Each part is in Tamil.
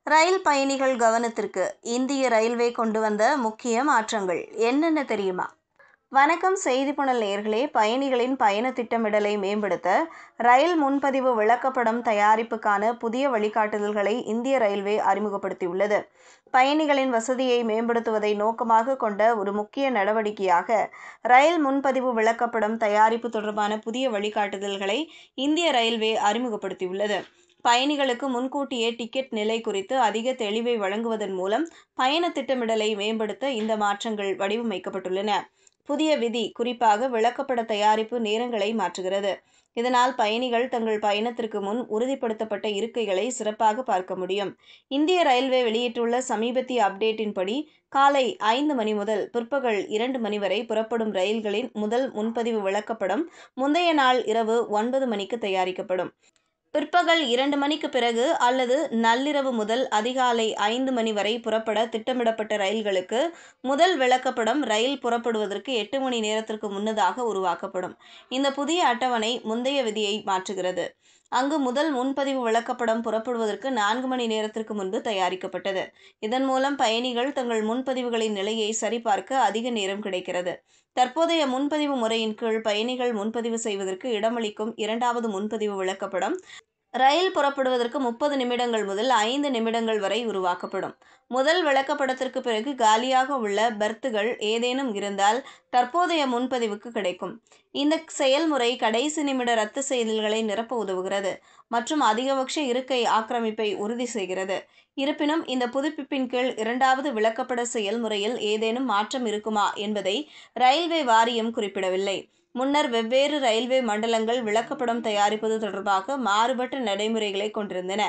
ரயில் பயணிகள் கவனத்திற்கு இந்திய ரயில்வே கொண்டு வந்த முக்கிய மாற்றங்கள் என்னென்ன தெரியுமா? வணக்கம் செய்தி புனல் நேயர்களே. பயணிகளின் பயண திட்டமிடலை மேம்படுத்த ரயில் முன்பதிவு விளக்கப்படம் தயாரிப்புக்கான புதிய வழிகாட்டுதல்களை இந்திய ரயில்வே அறிமுகப்படுத்தியுள்ளது. பயணிகளின் வசதியை மேம்படுத்துவதை நோக்கமாக கொண்ட ஒரு முக்கிய நடவடிக்கையாக ரயில் முன்பதிவு விளக்கப்படம் தயாரிப்பு தொடர்பான புதிய வழிகாட்டுதல்களை இந்திய ரயில்வே அறிமுகப்படுத்தியுள்ளது. பயணிகளுக்கு முன்கூட்டியே டிக்கெட் நிலை குறித்து அதிக தெளிவை வழங்குவதன் மூலம் பயண திட்டமிடலை மேம்படுத்த இந்த மாற்றங்கள் வடிவமைக்கப்பட்டுள்ளன. புதிய விதி குறிப்பாக விளக்கப்பட தயாரிப்பு நேரங்களை மாற்றுகிறது. இதனால் பயணிகள் தங்கள் பயணத்திற்கு முன் உறுதிப்படுத்தப்பட்ட இருக்கைகளை சிறப்பாக பார்க்க முடியும். இந்திய ரயில்வே வெளியிட்டுள்ள சமீபத்திய அப்டேட்டின்படி காலை 5 மணி முதல் பிற்பகல் 2 மணி வரை புறப்படும் ரயில்களின் முதல் முன்பதிவு விளக்கப்படம் முந்தைய நாள் இரவு 9 மணிக்கு தயாரிக்கப்படும். பிற்பகல் 2 மணிக்கு பிறகு அல்லது நள்ளிரவு முதல் அதிகாலை 5 மணி வரை புறப்பட திட்டமிடப்பட்ட ரயில்களுக்கு முதல் விளக்கப்படம் ரயில் புறப்படுவதற்கு 8 மணி நேரத்திற்கு முன்னதாக உருவாக்கப்படும். இந்த புதிய அட்டவணை முந்தைய விதியை மாற்றுகிறது. அங்கு முதல் முன்பதிவு விளக்கப்படம் புறப்படுவதற்கு 4 மணி நேரத்திற்கு முன்பு தயாரிக்கப்பட்டது. இதன் மூலம் பயணிகள் தங்கள் முன்பதிவுகளின் நிலையை சரிபார்க்க அதிக நேரம் கிடைக்கிறது. தற்போதைய முன்பதிவு முறையின் கீழ் பயணிகள் முன்பதிவு செய்வதற்கு இடமளிக்கும் இரண்டாவது முன்பதிவு விளக்கப்படம் ரயில் புறப்படுவதற்கு 30 நிமிடங்கள் முதல் 5 நிமிடங்கள் வரை உருவாக்கப்படும். முதல் விளக்கப்படத்திற்கு பிறகு காலியாக உள்ள பெர்த்துகள் ஏதேனும் இருந்தால் தற்போதைய முன்பதிவுக்கு கிடைக்கும். இந்த செயல்முறை கடைசி நிமிட ரத்து செய்தல்களை நிரப்ப உதவுகிறது மற்றும் அதிகபட்ச இருக்கை ஆக்கிரமிப்பை உறுதி செய்கிறது. இருப்பினும் இந்த புதுப்பிப்பின் கீழ் இரண்டாவது விளக்கப்பட செயல்முறையில் ஏதேனும் மாற்றம் இருக்குமா என்பதை ரயில்வே வாரியம் குறிப்பிடவில்லை. முன்னர் வெவ்வேறு ரயில்வே மண்டலங்கள் விளக்கப்படம் தயாரிப்பது தொடர்பாக மாறுபட்ட நடைமுறைகளை கொண்டிருந்தன.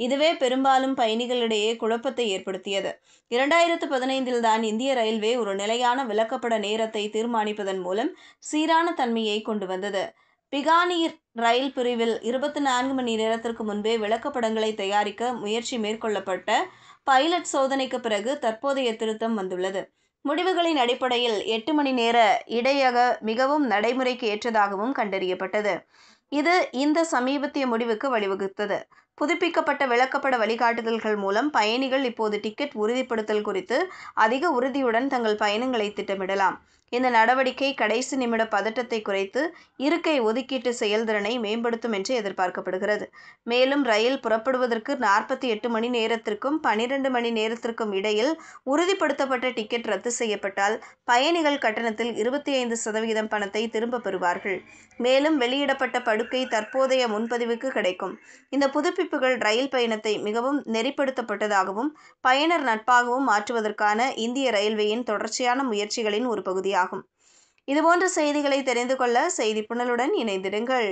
இதுவே பெரும்பாலும் பயணிகளிடையே குழப்பத்தை ஏற்படுத்தியது. 2015 தான் இந்திய ரயில்வே ஒரு நிலையான விளக்கப்பட நேரத்தை தீர்மானிப்பதன் மூலம் சீரான தன்மையை கொண்டு வந்தது. பிகானீர் ரயில் பிரிவில் 24 மணி நேரத்திற்கு முன்பே விளக்கப்படங்களை தயாரிக்க முயற்சி மேற்கொள்ளப்பட்ட பைலட் சோதனைக்கு பிறகு தற்போதைய திருத்தம் வந்துள்ளது. முடிவுகளின் அடிப்படையில் 8 மணி நேர இடையக மிகவும் நடைமுறைக்கு ஏற்றதாகவும் கண்டறியப்பட்டது. இது இந்த சமீபத்திய முடிவுக்கு வழிவகுத்தது. புதுப்பிக்கப்பட்ட விளக்கப்பட வழிகாட்டுதல்கள் மூலம் பயணிகள் இப்போது டிக்கெட் உறுதிப்படுத்தல் குறித்து அதிக உறுதியுடன் தங்கள் பயணங்களை திட்டமிடலாம். இந்த நடவடிக்கை கடைசி நிமிட பதட்டத்தை குறைத்து இருக்கை ஒதுக்கீட்டு செயல்திறனை மேம்படுத்தும் என்று எதிர்பார்க்கப்படுகிறது. மேலும் ரயில் புறப்படுவதற்கு 48 மணி நேரத்திற்கும் 12 மணி நேரத்திற்கும் இடையில் உறுதிப்படுத்தப்பட்ட டிக்கெட் ரத்து செய்யப்பட்டால் பயணிகள் கட்டணத்தில் 25% பணத்தை திரும்ப பெறுவார்கள். மேலும் வெளியிடப்பட்ட படுக்கை தற்போதைய முன்பதிவுக்கு கிடைக்கும். இந்த புதுப்பிப்புகள் ரயில் பயணத்தை மிகவும் நெறிப்படுத்தப்பட்டதாகவும் பயனர் நட்பாகவும் மாற்றுவதற்கான இந்திய ரயில்வேயின் தொடர்ச்சியான முயற்சிகளின் ஒரு பகுதியாகும். இதுபோன்ற செய்திகளை தெரிந்து கொள்ள செய்தி புனலுடன் இணைந்திடுங்கள்.